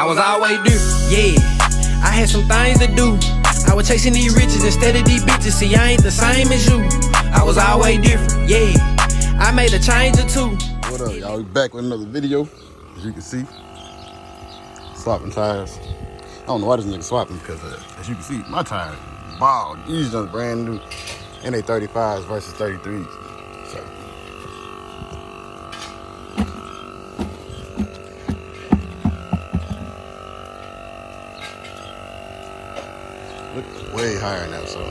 I was always different, yeah. I had some things to do. I was chasing these riches instead of these bitches. See, I ain't the same as you. I was always different, yeah. I made a change or two. What up, y'all? We back with another video. As you can see, swapping tires. I don't know why this nigga swapping because, as you can see, my tires bald. These are brand new, and they 35s versus 33s. So. Look way higher now, so I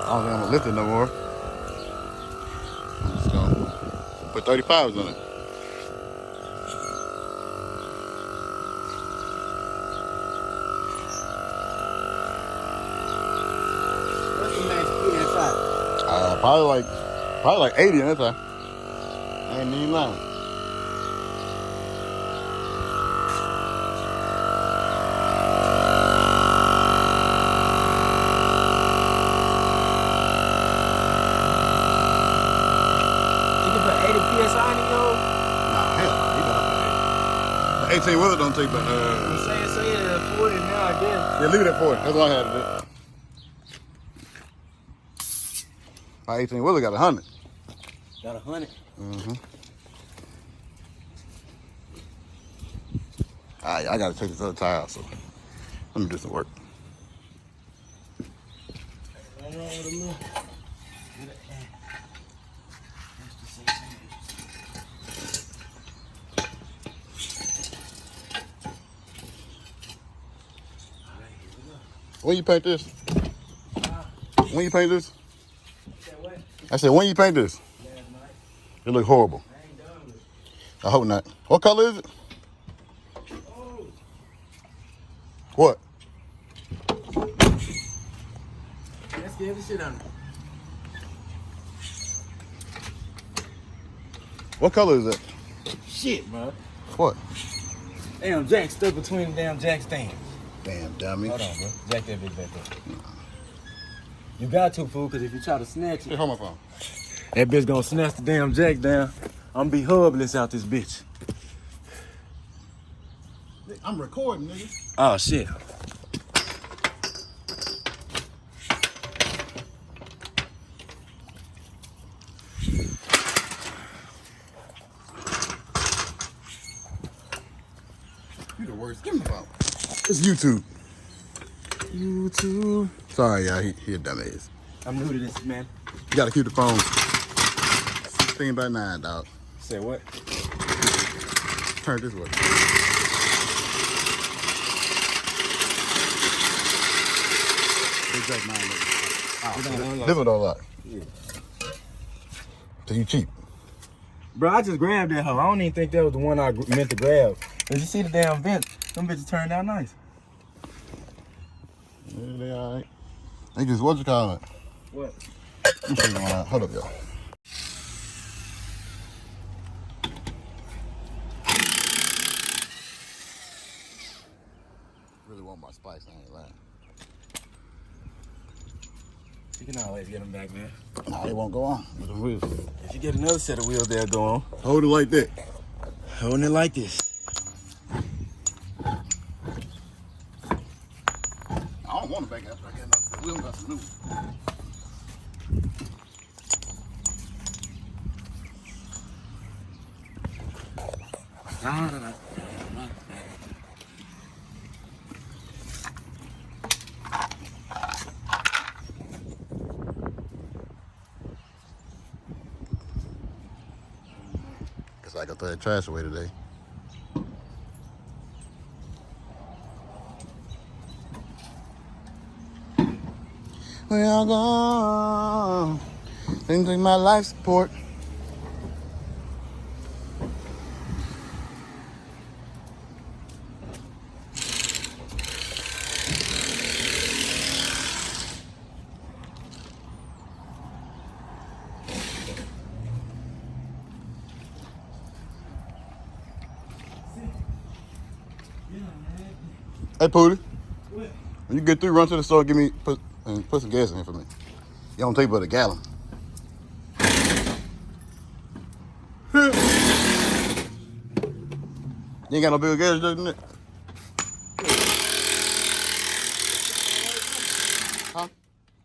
don't think I'm gonna lift it no more. I'm just gonna put 35s on it. What's the max speed inside? Probably like 80 in that time. I ain't even lying. Nah, hell no, he better put 80. The 18 wheeler don't take but I'm saying, so yeah, 40 now, I guess. yeah, leave it at 40. That's all I had to do. My 18 wheeler got 100. Got 100. Mm-hmm. Alright, I gotta take this other tire out, so let me do some work. When you paint this? When you paint this? I said, when you paint this? It look horrible. I hope not. What color is it? What? Let's get this shit on. What color is it? Shit, bro. What? Damn jack stuck between the damn jack stands. Damn dummy. Hold on, bro. Jack that bitch back there. You got to, fool, because if you try to snatch Hey, it, hold my phone. that bitch gonna snatch the damn jack down. I'm be hubless out this bitch. I'm recording, nigga. Oh, shit. You the worst. Give me the phone. It's YouTube. YouTube. Sorry, y'all. He a dumbass. I'm new to this, man. You gotta keep the phone 16 by 9, dog. Say what? Turn it this way. Big Jack 9, nigga. This one don't lock. Yeah. So you cheap. Bro, I just grabbed that hoe. I don't even think that was the one I meant to grab. Did you see the damn vent? Them bitches turned out nice. Yeah, they all right. They just, what you call it? What? Let me show you one out. Hold up, y'all. Really want my spice, I ain't lying. You can always get them back, man. Nah, they won't go on with the wheels. If you get another set of wheels there, go on. Hold it like that. Holding it like this. I don't want to back after I get enough. The wheel got some new. No. Guess I gotta throw that trash away today. Where y'all gone? Things like my life support. Hey, Pootie. What? When you get through, run to the store, put some gas in here for me. You don't take but a gallon. You ain't got no bill of gas, doesn't it?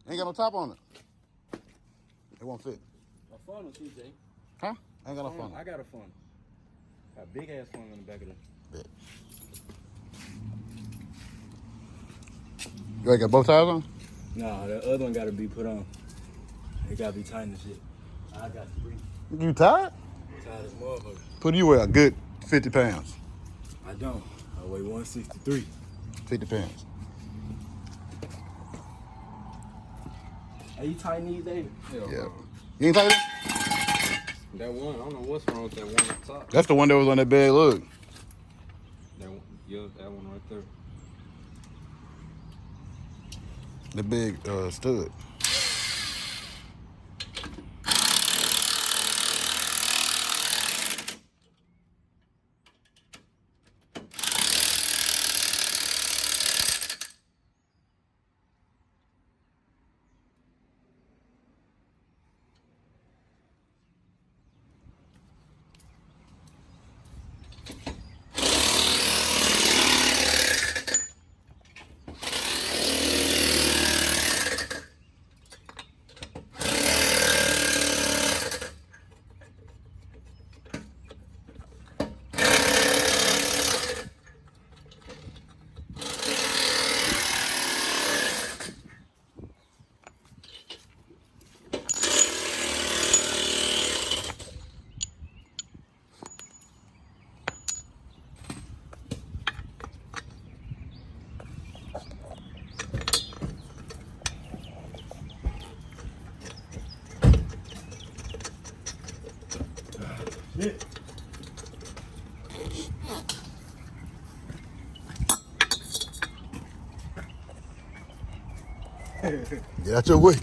Ain't got no top on it. It won't fit. A funnel, CJ. Huh? Ain't got no funnel. I got a funnel. Got a big ass funnel in the back of the. Bet. You already got both tires on? Nah, the other one gotta be put on. It gotta be tight and shit. I got 3. You tired? Tired as motherfucker. Put you weigh a good 50 pounds. I don't. I weigh 163. 50 pounds. Are you tighten these, David? Yeah. You ain't tight? That one, I don't know what's wrong with that one up top. That's the one that was on that bag. Look. That one, yeah, that one right there. The big stud. Shit. Get out your way.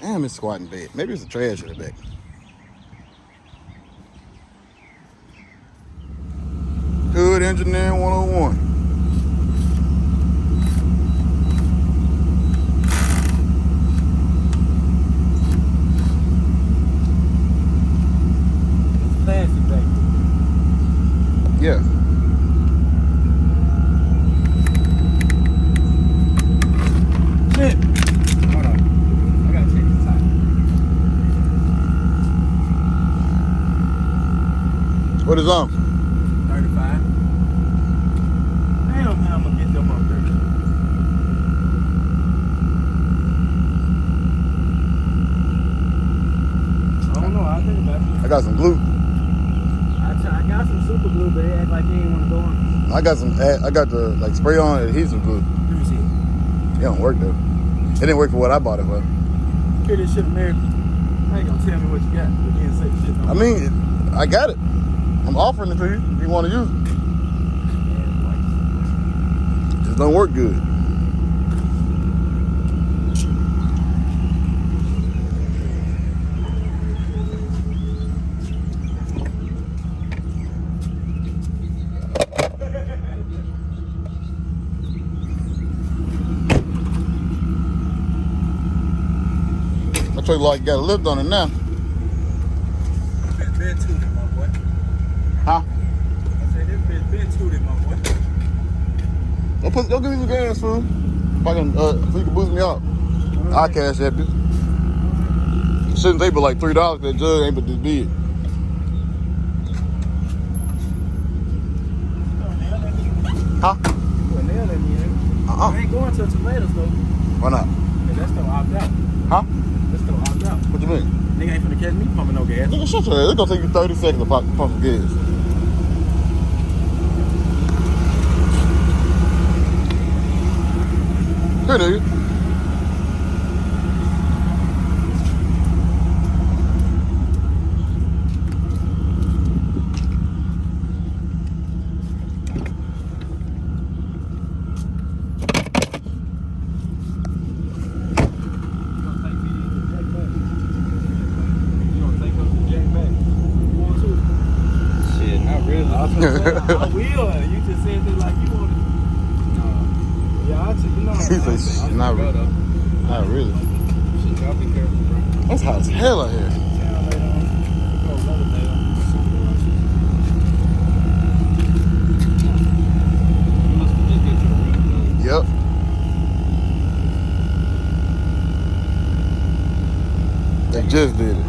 Damn, it's squatting bed. Maybe it's the trash in the back. Hood Engineering 101. Fancy, baby. Yeah. Shit. Hold on. I gotta check this out. What is on? 35. Damn, man, I'm gonna get them up there. I don't know. I'll think about it. I got some glue. I got some super glue, but they act like they ain't want to go on. I got the like spray on adhesive glue. Let me see. It don't work though. It didn't work for what I bought it for. Hear this shit, American. I ain't gonna tell me what you got, but then say the shit. I mean, I got it. I'm offering it to you if you want to use it. It just don't work good. I tell you like you got a lift on it now. This bitch been tooted, my boy. Huh? I said this bitch been tooted, my boy. Don't give me some gas, fool. If I can, so you can boost me up. I'll cash that bitch. Shouldn't take but like $3. That jug ain't but this big. Huh? You put a nail in me, nigga. I ain't going to a tomato store. Why not? Cause that store opt out. Huh? That store opt out. What you mean? Nigga ain't finna catch me pumping no gas. Nigga, shut your ass. It's gonna take you 30 seconds to pump some gas. Here, nigga. Shit, not really. I will. You just said that like you wanted. Yeah, I'll take He said, shit, not really. Not really. Shit, y'all be careful, bro. That's hot as hell out here. Go, Yep. They just did it.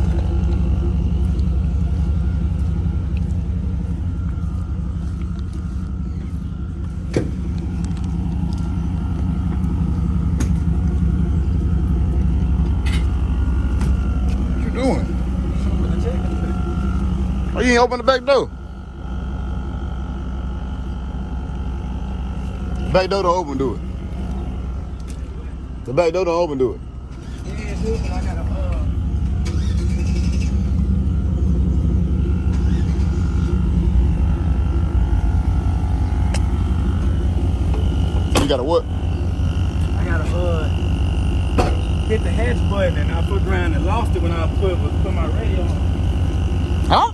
What you doing? Oh, you ain't open the back door? The back door don't open, do it. The back door don't open, do it. Yeah, it's open. I gotta You got a what? I gotta hit the hatch button, and I put around and lost it when I put my radio on. Huh?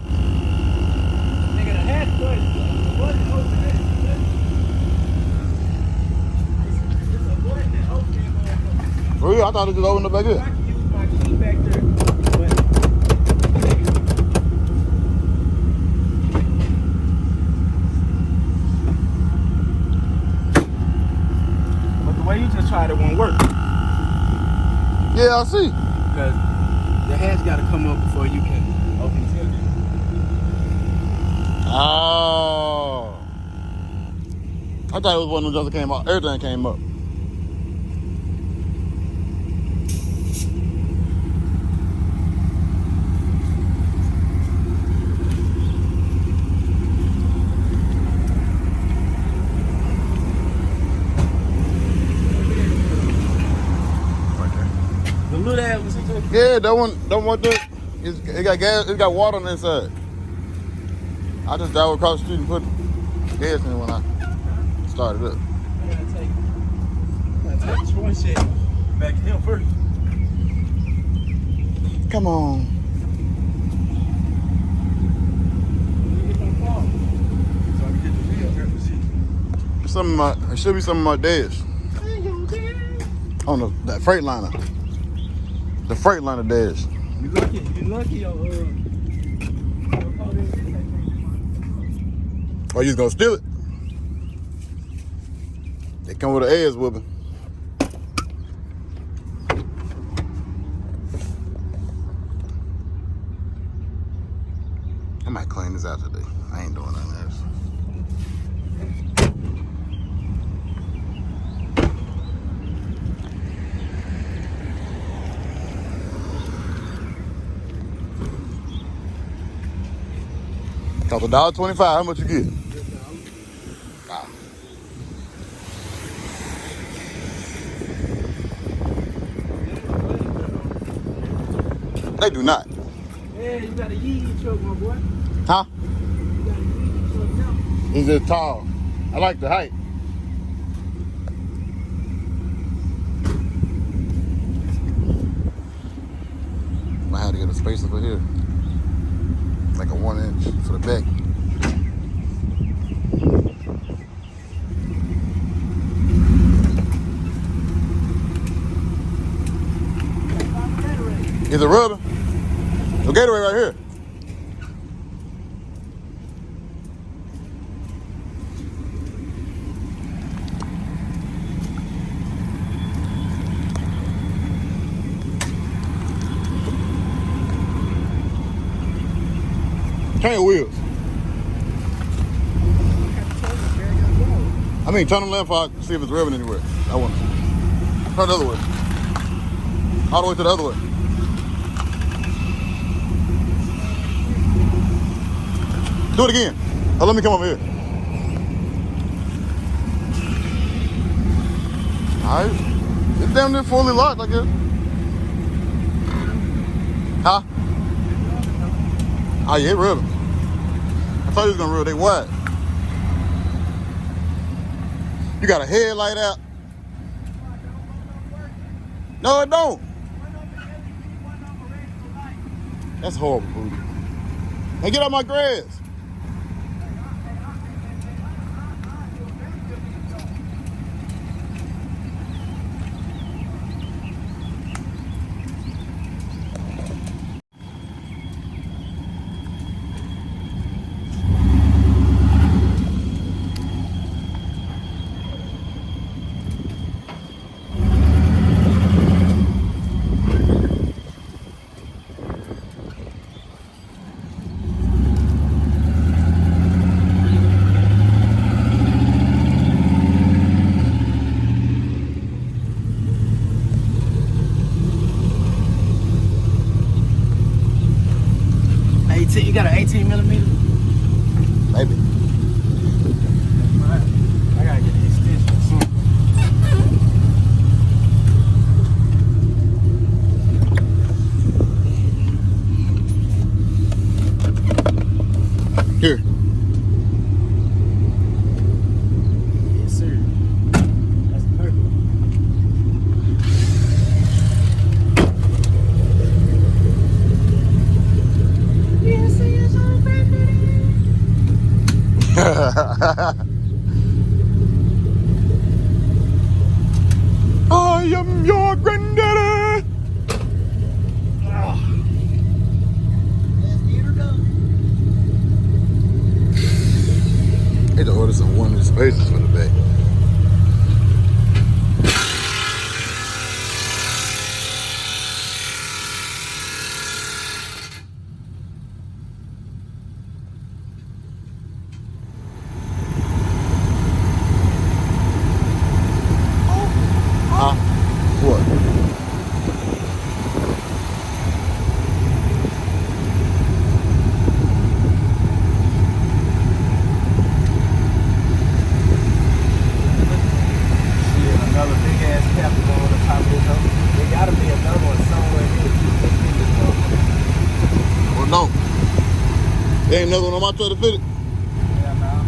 Nigga, the hatch button open it. It's a button that opens it. For real? I thought it just opened up back I here. can use my key back there. But the way you just tried it won't work. Yeah, I see. Because the hatch got to come up before you can open the tailgate. Oh. I thought it was one of those that came up. Everything came up. The little ass was just... Yeah, that one there. It got gas. It got water on the inside. I just drove across the street and put gas in it when I started up. I gotta take this one shit back to him first. Come on. So I can get the wheel here to see. It should be some of my dash. On that Freightliner. The Freightliner dash. You lucky Oh, you was gonna steal it? They come with an ass whooping. I might clean this out today. I ain't doing nothing else. Cost $1.25. How much you get? Wow. They do not. Yeah, you got a Yeezy truck, my boy. Huh? You got a Yeezy truck now. It's just tall. I like the height. I had to get a spacer for here. Like a 1 inch for the back. Is it rubbing? The Gatorade right here. Turn your wheels. I mean, turn them left so I can see if it's revving anywhere. I want to. Turn the other way. All the way to the other way. Do it again. Oh, let me come over here. All right. It's damn near fully locked, I guess. Huh? Oh, yeah, it revving. I thought he was gonna rev. They wide. You got a headlight out. No, it don't. That's horrible, booty. Hey, get out my grass. 18. You got an 18 millimeter? Maybe. I gotta get the extension soon. Here. Yes, sir. That's perfect. I am your granddaddy. Need to order some 1 inch spacers for the back. Huh? What? Shit, another big ass cap on the top of this hoe. There gotta be another one somewhere here. Well, no. There ain't another one on my truck to fit it. Yeah, man.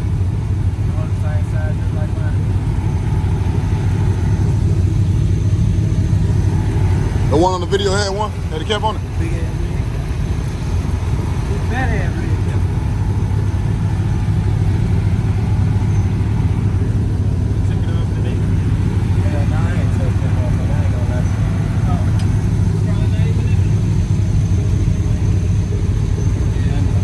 On the same side, just like mine. The one on the video had one? Had a cap on it? Big ass rig. Big fat ass rig. Took it off today. Yeah, nah, I ain't touched that motherfucker. I ain't gonna lie to you. Probably not even in it. Yeah, I know.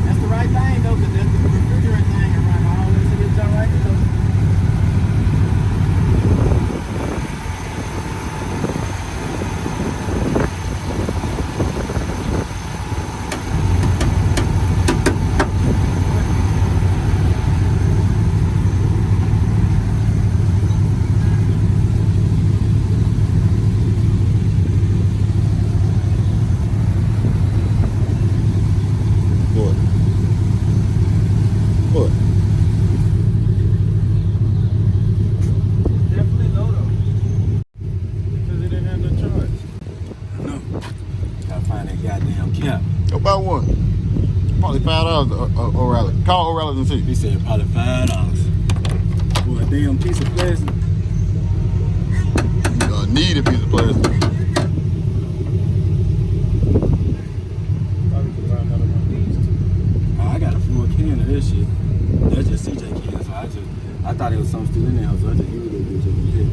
That's the right thing though, because that's the refrigerator thing around all this. It is all right though. What? What? Definitely low though. Because it didn't have no charge. I know. Gotta find that goddamn cap. Go buy one. Probably $5 O'Reilly. Call O'Reilly and see. He said probably $5 for a damn piece of plastic. Need a piece of plastic. Probably could buy another one of these too. I got a full can of this shit. That's just CJ can, so I thought it was something still in there, so I just used it just in case.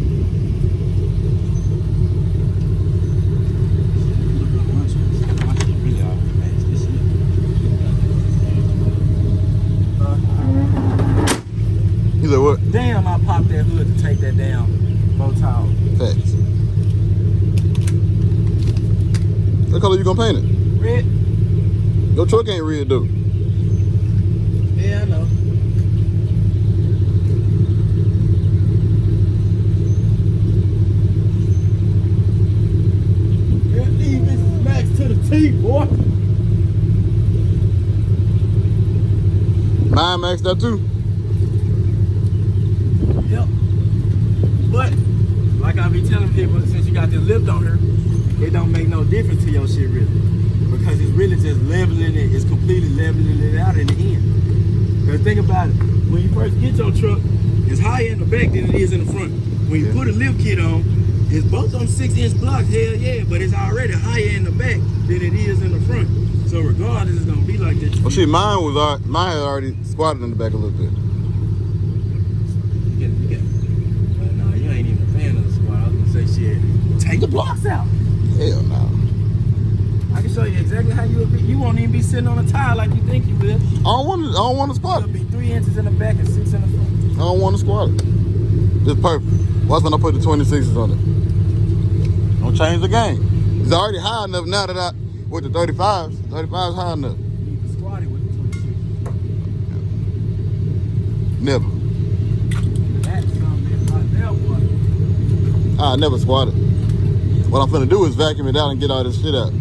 Really all over the place. This shit. He said what? Damn, I popped that hood to take that damn bow tie. Facts. What color you gonna paint it? Red? Your truck ain't red though. Yeah, I know. Even smacks to the teeth, boy. Mine maxed out too. Yep. But, like I be telling people, since you got this lift on her, it don't make no difference to your shit really. Because it's really just leveling it, it's completely leveling it out in the end. Because think about it, when you first get your truck, it's higher in the back than it is in the front. When you put a lift kit on, it's both on 6-inch blocks, hell yeah, but it's already higher in the back than it is in the front. So regardless, it's gonna be like this. Well, shit, mine had already squatted in the back a little bit. You get. No, you ain't even a fan of the squad. I was gonna say shit. Take the blocks out. Hell no. I can show you exactly how you would be. You won't even be sitting on a tire like you think you will. I don't want to squat It'll it. be 3 inches in the back and 6 in the front. I don't want to squat it. It's perfect. Watch when I put the 26s on it. Don't change the game. It's already high enough now that with the 35s. 35's high enough. You need to squat it with the 26. Never. That's something that's not there, boy. I never squatted. What I'm finna do is vacuum it out and get all this shit out.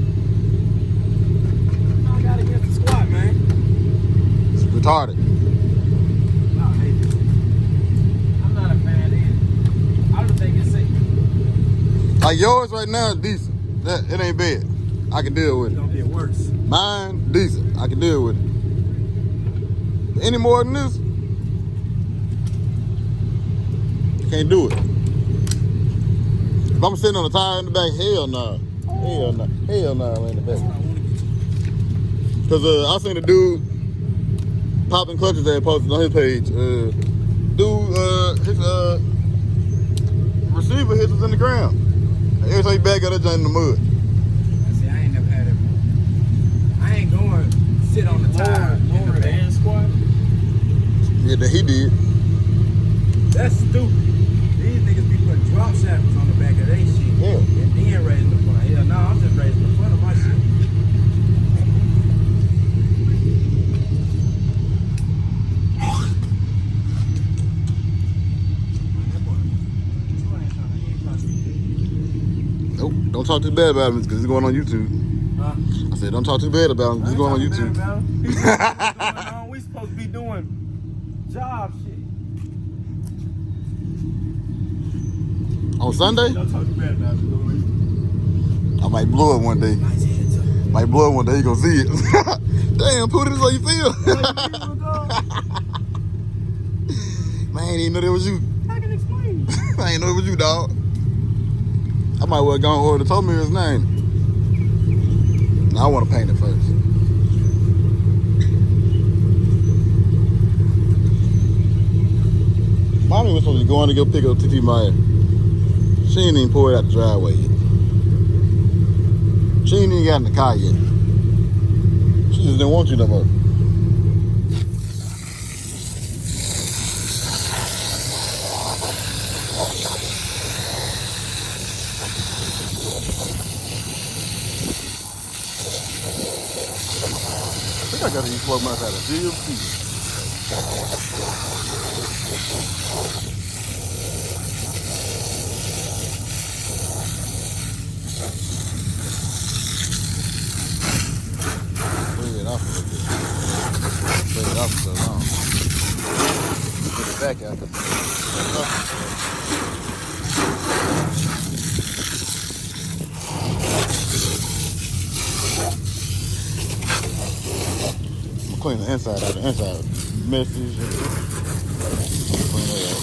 I got against the squat, man. It's retarded. I hate it. I'm not a fan of it. I don't think it's safe. Like yours right now is decent. It ain't bad. I can deal with It's it. gonna get worse. Mine, decent. I can deal with it. But any more than this, you can't do it. If I'm sitting on the tire in the back, hell no. Hell no. Hell no, in the back. Cause I seen a dude popping clutches that posted on his page. His receiver hits us in the ground. Every time he back out, that joint in the mud. See, I ain't never had it. I ain't going to sit on the tire in the van squat. Yeah, that he did. That's stupid. These niggas be putting drop shackles on the back of their shit. Yeah. And then raising the front. Hell no, I'm just raising the front of my shit. Nope. Don't talk too bad about him because it's going on YouTube. Huh? I said, don't talk too bad about him. It's going on YouTube. We supposed to be doing job shit. On Sunday, Don't talk too bad about it. I might blow it one day. Nice heads up. Might blow it one day. You gonna see it. Damn, Pooh, this is how you feel. Man, I ain't even know that was you. I can explain. I ain't know it was you, dog. I might well go and order the Tomir's name. Now I want to paint it first. Mommy was supposed to be going to go pick up TT Maya. She ain't even pour it out the driveway yet. She ain't even got in the car yet. She just didn't want you no more. I think I gotta eat 12 months out of GMC. Bring it off a little bit. Bring it off so long. Put it back out. Clean the inside out. The inside messy. Clean that out.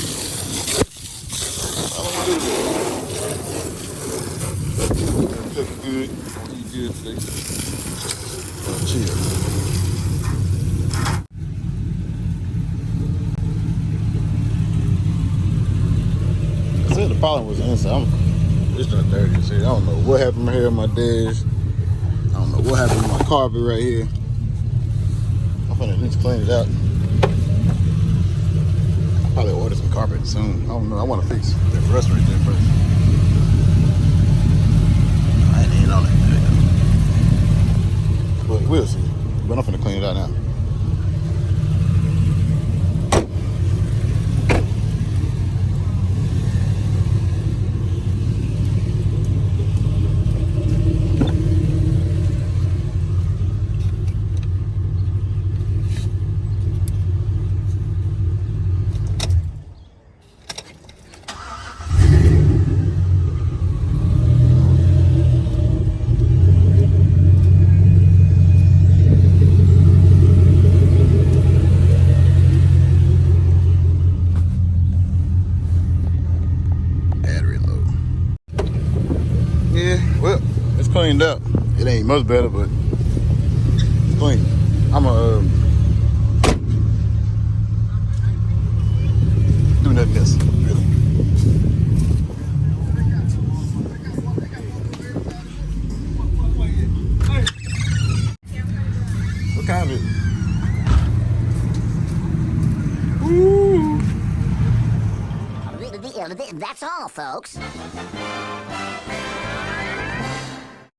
I don't want to do that. Cooking good. Eat good today. Chill. I said the problem was the inside. It's not dirty. See, I don't know what happened here on my dash. I don't know what happened to my carpet right here. I'm gonna at least clean it out. I'll probably order some carpet soon. I don't know. I want to fix that rust right there first. I ain't even on it. But we'll see. But I'm gonna clean it out now. Well, it's cleaned up. It ain't much better, but it's clean. I'm gonna do nothing else, really. What kind of it? That's all, folks.